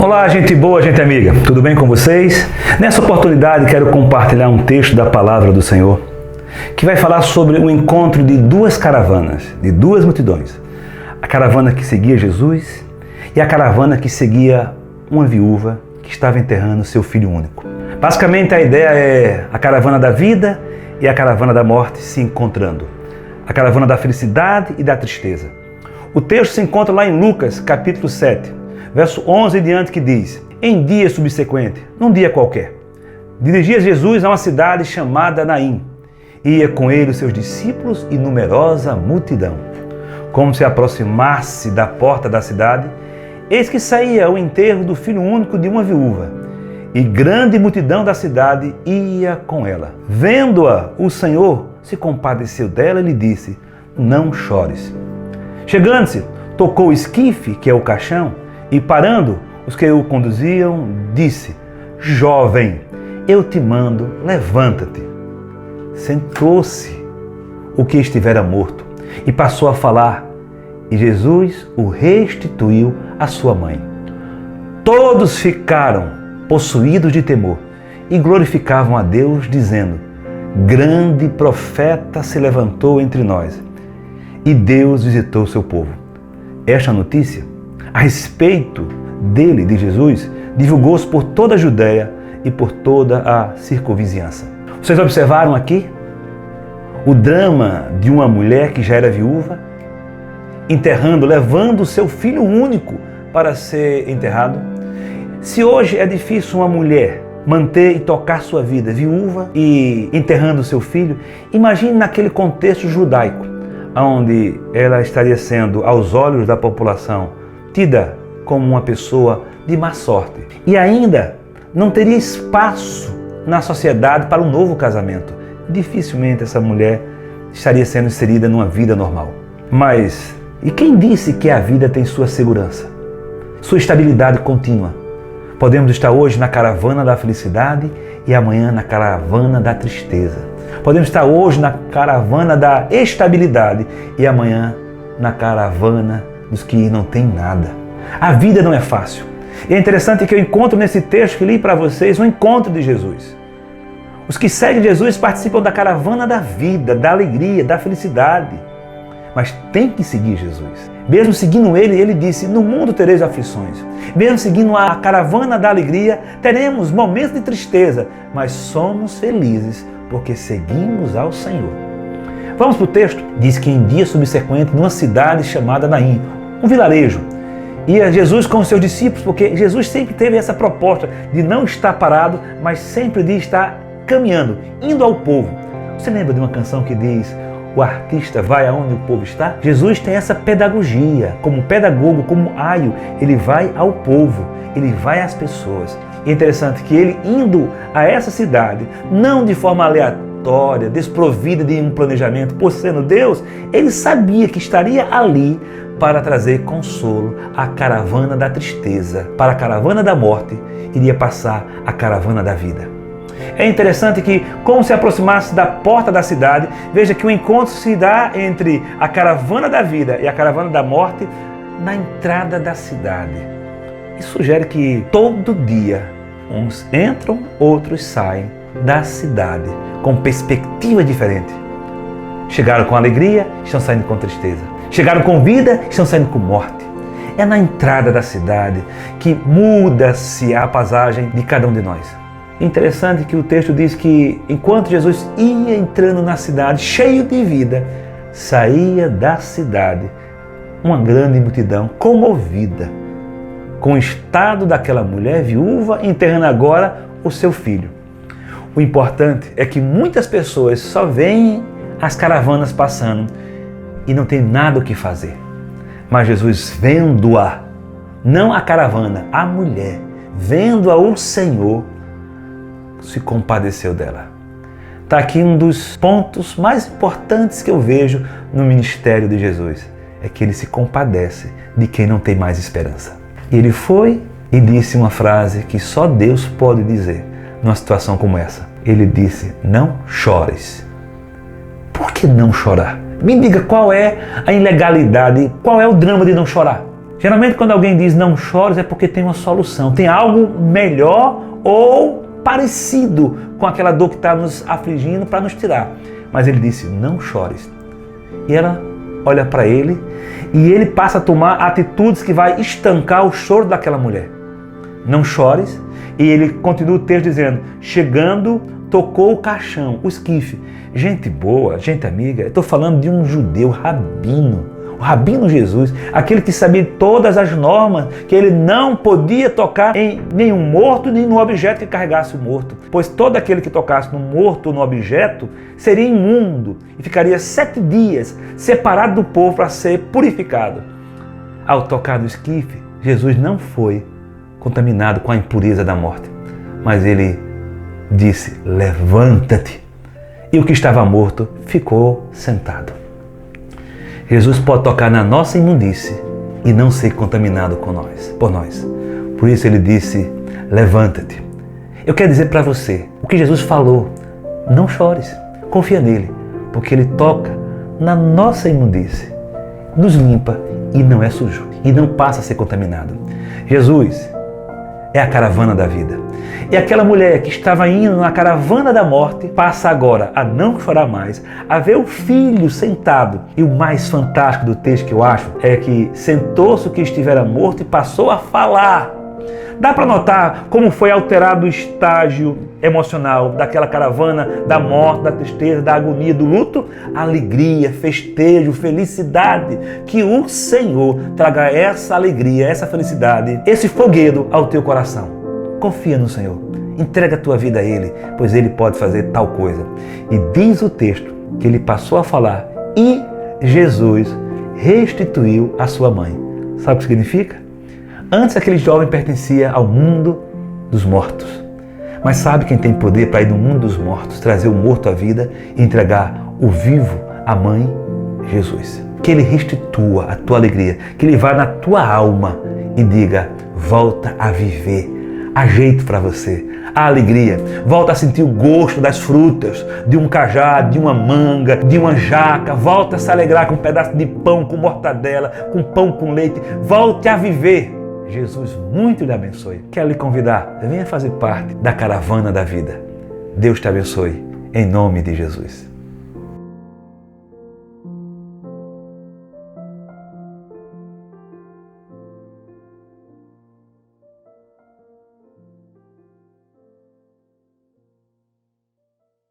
Olá, gente boa, gente amiga, tudo bem com vocês? Nessa oportunidade quero compartilhar um texto da Palavra do Senhor que vai falar sobre o encontro de duas caravanas, de duas multidões. A caravana que seguia Jesus e a caravana que seguia uma viúva que estava enterrando seu filho único. Basicamente a ideia é a caravana da vida e a caravana da morte se encontrando. A caravana da felicidade e da tristeza. O texto se encontra lá em Lucas, capítulo 7. Verso 11 em diante, que diz: em dia subsequente, num dia qualquer, dirigia Jesus a uma cidade chamada Naim. Ia com ele os seus discípulos e numerosa multidão. Como se aproximasse da porta da cidade, eis que saía o enterro do filho único de uma viúva, e grande multidão da cidade ia com ela. Vendo-a, o Senhor se compadeceu dela e lhe disse: não chores. Chegando-se, tocou o esquife, que é o caixão, e parando os que o conduziam, disse: jovem, eu te mando, levanta-te. Sentou-se o que estivera morto e passou a falar, e Jesus o restituiu à sua mãe. Todos ficaram possuídos de temor e glorificavam a Deus, dizendo: grande profeta se levantou entre nós, e Deus visitou o seu povo. Esta notícia a respeito dele, de Jesus, divulgou-se por toda a Judéia e por toda a circunvizinhança. Vocês observaram aqui o drama de uma mulher que já era viúva, enterrando, levando o seu filho único para ser enterrado. Se hoje é difícil uma mulher manter e tocar sua vida viúva e enterrando o seu filho, imagine naquele contexto judaico, onde ela estaria sendo, aos olhos da população, tida como uma pessoa de má sorte. E ainda não teria espaço na sociedade para um novo casamento. Dificilmente essa mulher estaria sendo inserida numa vida normal. Mas, e quem disse que a vida tem sua segurança? Sua estabilidade contínua? Podemos estar hoje na caravana da felicidade e amanhã na caravana da tristeza. Podemos estar hoje na caravana da estabilidade e amanhã na caravana dos que não têm nada. A vida não é fácil. E é interessante que eu encontro nesse texto que li para vocês um encontro de Jesus. Os que seguem Jesus participam da caravana da vida, da alegria, da felicidade. Mas tem que seguir Jesus. Mesmo seguindo ele, ele disse: no mundo tereis aflições. Mesmo seguindo a caravana da alegria, teremos momentos de tristeza, mas somos felizes porque seguimos ao Senhor. Vamos para o texto. Diz que em dia subsequente, numa cidade chamada Naim, um vilarejo, ia Jesus com os seus discípulos, porque Jesus sempre teve essa proposta de não estar parado, mas sempre de estar caminhando, indo ao povo. Você lembra de uma canção que diz: o artista vai aonde o povo está? Jesus tem essa pedagogia, como pedagogo, como aio, ele vai ao povo, ele vai às pessoas. E é interessante que ele, indo a essa cidade, não de forma aleatória, desprovida de um planejamento, por sendo Deus, ele sabia que estaria ali para trazer consolo à caravana da tristeza. Para a caravana da morte, iria passar a caravana da vida. É interessante que, como se aproximasse da porta da cidade, veja que o encontro se dá entre a caravana da vida e a caravana da morte na entrada da cidade. Isso sugere que todo dia uns entram, outros saem da cidade com perspectiva diferente. Chegaram com alegria, estão saindo com tristeza. Chegaram com vida, estão saindo com morte. É na entrada da cidade que muda-se a paisagem de cada um de nós. Interessante que o texto diz que enquanto Jesus ia entrando na cidade, cheio de vida, saía da cidade uma grande multidão comovida com o estado daquela mulher viúva enterrando agora o seu filho. O importante é que muitas pessoas só veem as caravanas passando e não tem nada o que fazer. Mas Jesus, vendo-a, não a caravana, a mulher, vendo-a, o Senhor se compadeceu dela. Está aqui um dos pontos mais importantes que eu vejo no ministério de Jesus. É que ele se compadece de quem não tem mais esperança. E ele foi e disse uma frase que só Deus pode dizer numa situação como essa. Ele disse: não chores. Por que não chorar? Me diga qual é a ilegalidade, qual é o drama de não chorar? Geralmente quando alguém diz não chores é porque tem uma solução, tem algo melhor ou parecido com aquela dor que está nos afligindo para nos tirar. Mas ele disse, não chores. E ela olha para ele e ele passa a tomar atitudes que vai estancar o choro daquela mulher. Não chores. E ele continua o texto dizendo, chegando, tocou o caixão, o esquife. Gente boa, gente amiga, eu estou falando de um judeu rabino, o rabino Jesus, aquele que sabia todas as normas, que ele não podia tocar em nenhum morto, nem no objeto que carregasse o morto, pois todo aquele que tocasse no morto ou no objeto seria imundo e ficaria 7 dias separado do povo para ser purificado. Ao tocar no esquife, Jesus não foi contaminado com a impureza da morte, mas ele disse, levanta-te. E o que estava morto ficou sentado. Jesus pode tocar na nossa imundície e não ser contaminado por nós. Por isso ele disse, levanta-te. Eu quero dizer para você, o que Jesus falou, não chores, confia nele, porque ele toca na nossa imundície, nos limpa e não é sujo, e não passa a ser contaminado. Jesus é a caravana da vida. E aquela mulher que estava indo na caravana da morte passa agora a não chorar mais, a ver o filho sentado. E o mais fantástico do texto que eu acho é que sentou-se o que estivera morto e passou a falar. Dá para notar como foi alterado o estágio emocional daquela caravana da morte, da tristeza, da agonia, do luto? Alegria, festejo, felicidade. Que o Senhor traga essa alegria, essa felicidade, esse foguedo ao teu coração. Confia no Senhor, entrega a tua vida a Ele, pois Ele pode fazer tal coisa. E diz o texto que Ele passou a falar e Jesus restituiu a sua mãe. Sabe o que significa? Antes aquele jovem pertencia ao mundo dos mortos. Mas sabe quem tem poder para ir no mundo dos mortos, trazer o morto à vida e entregar o vivo à mãe? Jesus. Que Ele restitua a tua alegria, que Ele vá na tua alma e diga, volta a viver. Há jeito para você, a alegria, volta a sentir o gosto das frutas, de um cajado, de uma manga, de uma jaca, volta a se alegrar com um pedaço de pão com mortadela, com pão com leite, volte a viver. Jesus muito lhe abençoe. Quero lhe convidar, venha fazer parte da caravana da vida. Deus te abençoe, em nome de Jesus.